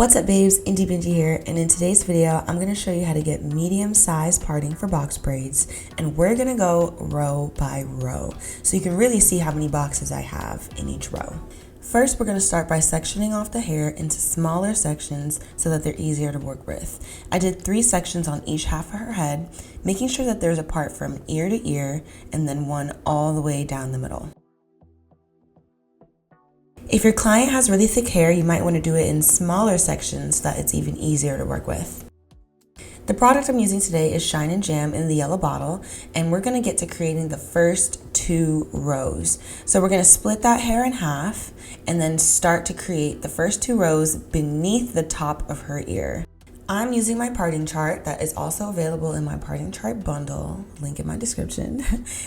What's up babes, Indy Benji here, and in today's video I'm going to show you how to get medium size parting for box braids, and we're going to go row by row so you can really see how many boxes I have in each row. First, we're going to start by sectioning off the hair into smaller sections so that they're easier to work with. I did 3 sections on each half of her head, making sure that there's a part from ear to ear and then one all the way down the middle. If your client has really thick hair, you might want to do it in smaller sections so that it's even easier to work with. The product I'm using today is Shine and Jam in the yellow bottle, and we're going to get to creating the first 2 rows. So we're going to split that hair in half and then start to create the first 2 rows beneath the top of her ear. I'm using my parting chart that is also available in my parting chart bundle, link in my description.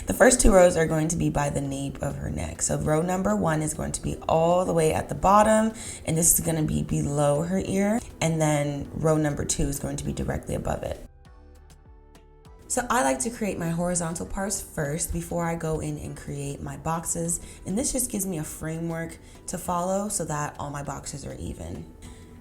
The first 2 rows are going to be by the nape of her neck. So row number 1 is going to be all the way at the bottom, and this is going to be below her ear. And then row number 2 is going to be directly above it. So I like to create my horizontal parts first before I go in and create my boxes. And this just gives me a framework to follow so that all my boxes are even.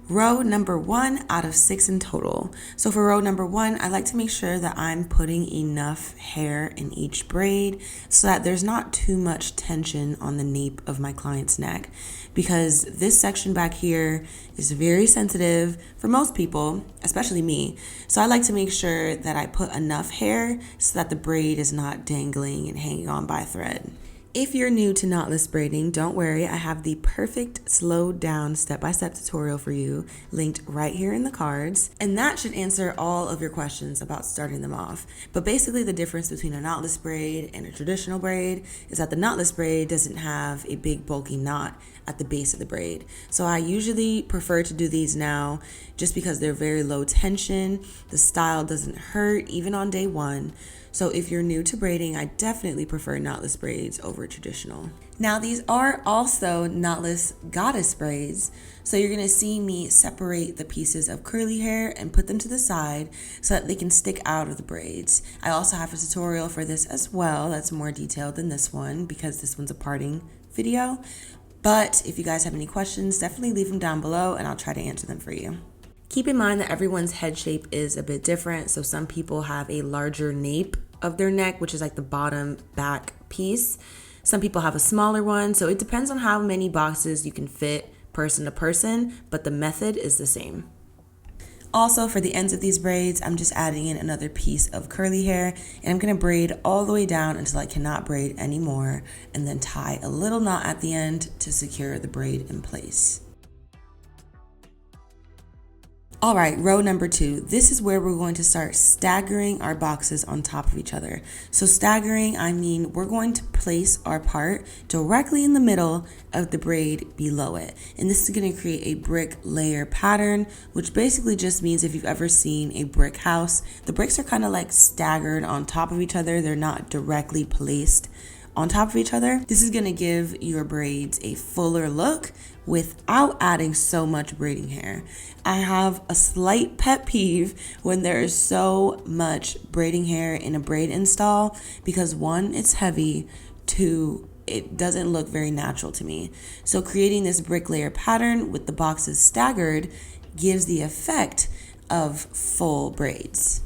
Row number 1 out of 6 in total. So for row number 1, I like to make sure that I'm putting enough hair in each braid so that there's not too much tension on the nape of my client's neck, because this section back here is very sensitive for most people, especially me. So I like to make sure that I put enough hair so that the braid is not dangling and hanging on by a thread. If you're new to knotless braiding, don't worry, I have the perfect slowed down step-by-step tutorial for you linked right here in the cards, and that should answer all of your questions about starting them off. But basically the difference between a knotless braid and a traditional braid is that the knotless braid doesn't have a big bulky knot at the base of the braid. So I usually prefer to do these now just because they're very low tension, the style doesn't hurt even on day 1. So if you're new to braiding, I definitely prefer knotless braids over traditional. Now these are also knotless goddess braids. So you're gonna see me separate the pieces of curly hair and put them to the side so that they can stick out of the braids. I also have a tutorial for this as well that's more detailed than this one because this one's a parting video. But if you guys have any questions, definitely leave them down below and I'll try to answer them for you. Keep in mind that everyone's head shape is a bit different. So some people have a larger nape of their neck, which is like the bottom back piece. Some people have a smaller one. So it depends on how many boxes you can fit person to person, but the method is the same. Also, for the ends of these braids, I'm just adding in another piece of curly hair, and I'm gonna braid all the way down until I cannot braid anymore, and then tie a little knot at the end to secure the braid in place. All right, row number 2. This is where we're going to start staggering our boxes on top of each other. So staggering, I mean we're going to place our part directly in the middle of the braid below it. And this is going to create a brick layer pattern, which basically just means if you've ever seen a brick house, the bricks are kind of like staggered on top of each other. They're not directly placed on top of each other. This is going to give your braids a fuller look without adding so much braiding hair. I have a slight pet peeve when there is so much braiding hair in a braid install because 1, it's heavy, 2, it doesn't look very natural to me. So creating this brick layer pattern with the boxes staggered gives the effect of full braids.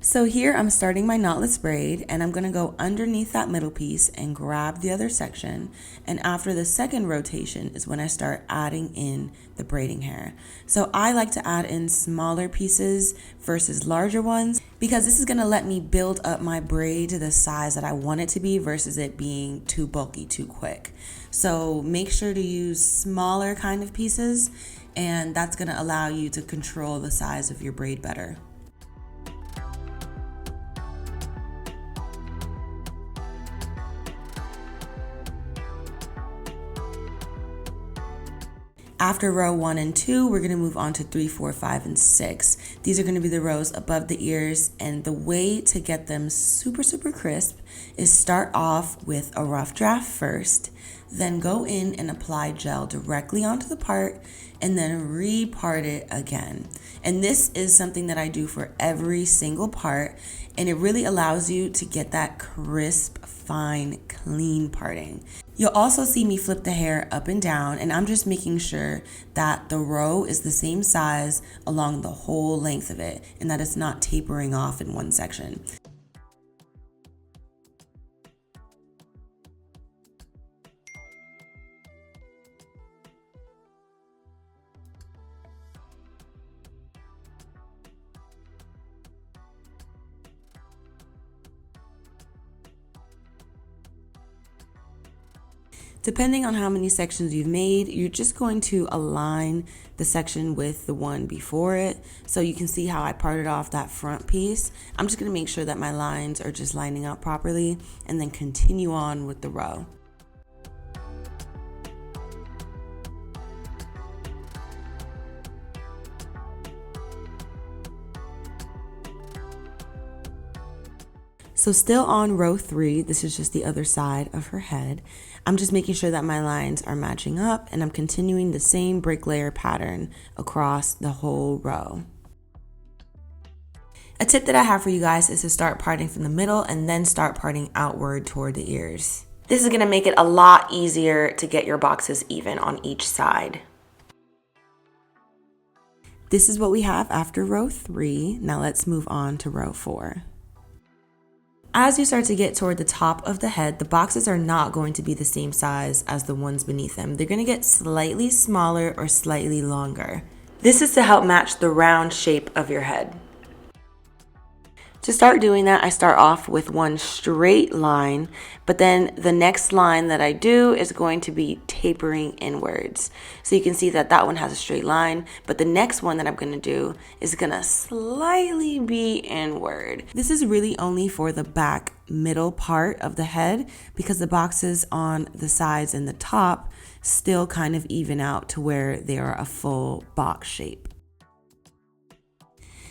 So here I'm starting my knotless braid, and I'm gonna go underneath that middle piece and grab the other section. And after the second rotation is when I start adding in the braiding hair. So I like to add in smaller pieces versus larger ones because this is gonna let me build up my braid to the size that I want it to be versus it being too bulky too quick. So make sure to use smaller kind of pieces, and that's gonna allow you to control the size of your braid better. After row 1 and 2, we're going to move on to 3, 4, 5, and 6. These are going to be the rows above the ears, and the way to get them super crisp is start off with a rough draft first, then go in and apply gel directly onto the part and then re-part it again. And this is something that I do for every single part, and it really allows you to get that crisp, fine, clean parting. You'll also see me flip the hair up and down, and I'm just making sure that the row is the same size along the whole length of it and that it's not tapering off in one section. Depending on how many sections you've made, you're just going to align the section with the one before it. So you can see how I parted off that front piece. I'm just going to make sure that my lines are just lining up properly and then continue on with the row. So still on row 3, this is just the other side of her head. I'm just making sure that my lines are matching up, and I'm continuing the same bricklayer pattern across the whole row. A tip that I have for you guys is to start parting from the middle and then start parting outward toward the ears. This is going to make it a lot easier to get your boxes even on each side. This is what we have after row 3. Now let's move on to row 4. As you start to get toward the top of the head, the boxes are not going to be the same size as the ones beneath them. They're going to get slightly smaller or slightly longer. This is to help match the round shape of your head. To start doing that, I start off with one straight line, but then the next line that I do is going to be tapering inwards. So you can see that that one has a straight line, but the next one that I'm going to do is going to slightly be inward. This is really only for the back middle part of the head because the boxes on the sides and the top still kind of even out to where they are a full box shape.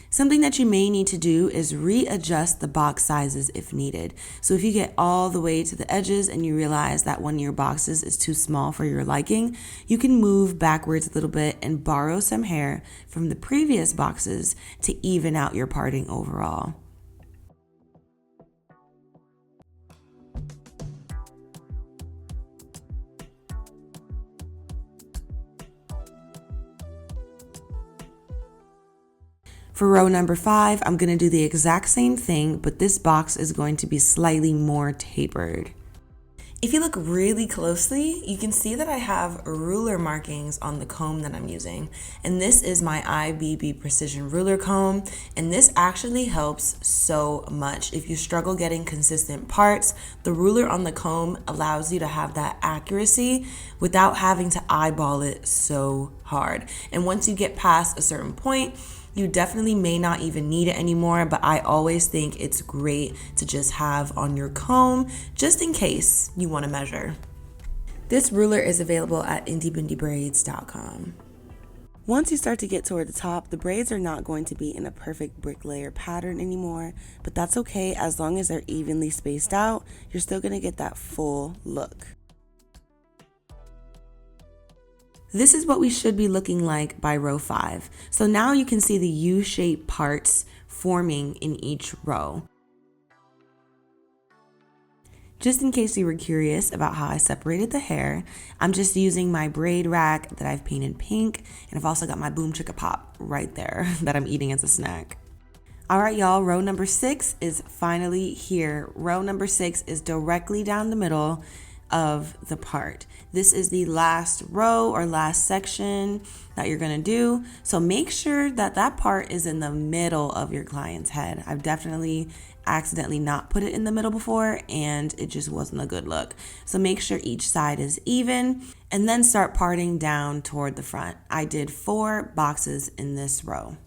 Something that you may need to do is readjust the box sizes if needed. So if you get all the way to the edges and you realize that one of your boxes is too small for your liking, you can move backwards a little bit and borrow some hair from the previous boxes to even out your parting overall. For row number 5, I'm going to do the exact same thing, but this box is going to be slightly more tapered. If you look really closely, you can see that I have ruler markings on the comb that I'm using. And this is my IBB Precision Ruler Comb, and this actually helps so much. If you struggle getting consistent parts, the ruler on the comb allows you to have that accuracy without having to eyeball it so hard. And once you get past a certain point, you definitely may not even need it anymore, but I always think it's great to just have on your comb just in case you want to measure. This ruler is available at indiebindybraids.com. Once you start to get toward the top, the braids are not going to be in a perfect bricklayer pattern anymore, but that's okay as long as they're evenly spaced out. You're still going to get that full look. This is what we should be looking like by row 5. So now you can see the U-shaped parts forming in each row. Just in case you were curious about how I separated the hair, I'm just using my braid rack that I've painted pink, and I've also got my Boom Chicka Pop right there that I'm eating as a snack. All right, y'all, row number 6 is finally here. Row number 6 is directly down the middle of the part. This is the last row or last section that you're gonna do. So make sure that that part is in the middle of your client's head. I've definitely accidentally not put it in the middle before and it just wasn't a good look. So make sure each side is even and then start parting down toward the front. I did 4 boxes in this row.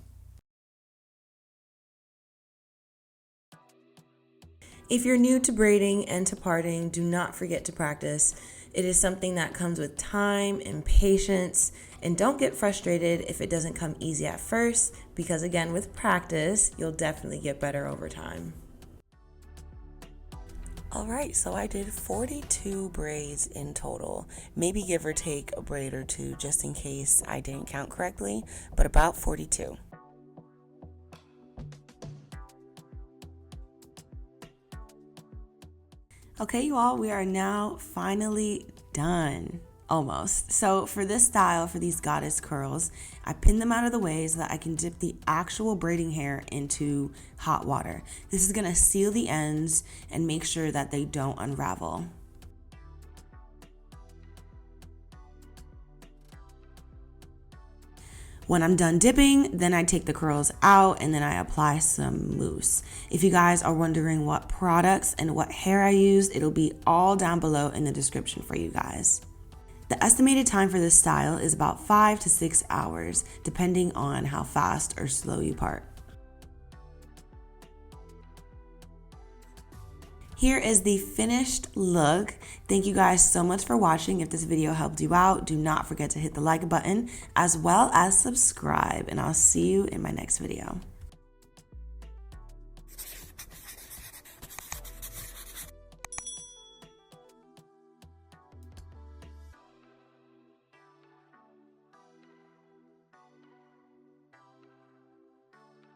If you're new to braiding and to parting, do not forget to practice. It is something that comes with time and patience, and don't get frustrated if it doesn't come easy at first, because again, with practice, you'll definitely get better over time. All right, so I did 42 braids in total, maybe give or take a braid or two just in case I didn't count correctly, but about 42. Okay, you all, we are now finally done. Almost. So for this style, for these goddess curls, I pin them out of the way so that I can dip the actual braiding hair into hot water. This is gonna seal the ends and make sure that they don't unravel. When I'm done dipping, then I take the curls out and then I apply some mousse. If you guys are wondering what products and what hair I used, it'll be all down below in the description for you guys. The estimated time for this style is about 5 to 6 hours, depending on how fast or slow you part. Here is the finished look. Thank you guys so much for watching. If this video helped you out, do not forget to hit the like button as well as subscribe, and I'll see you in my next video.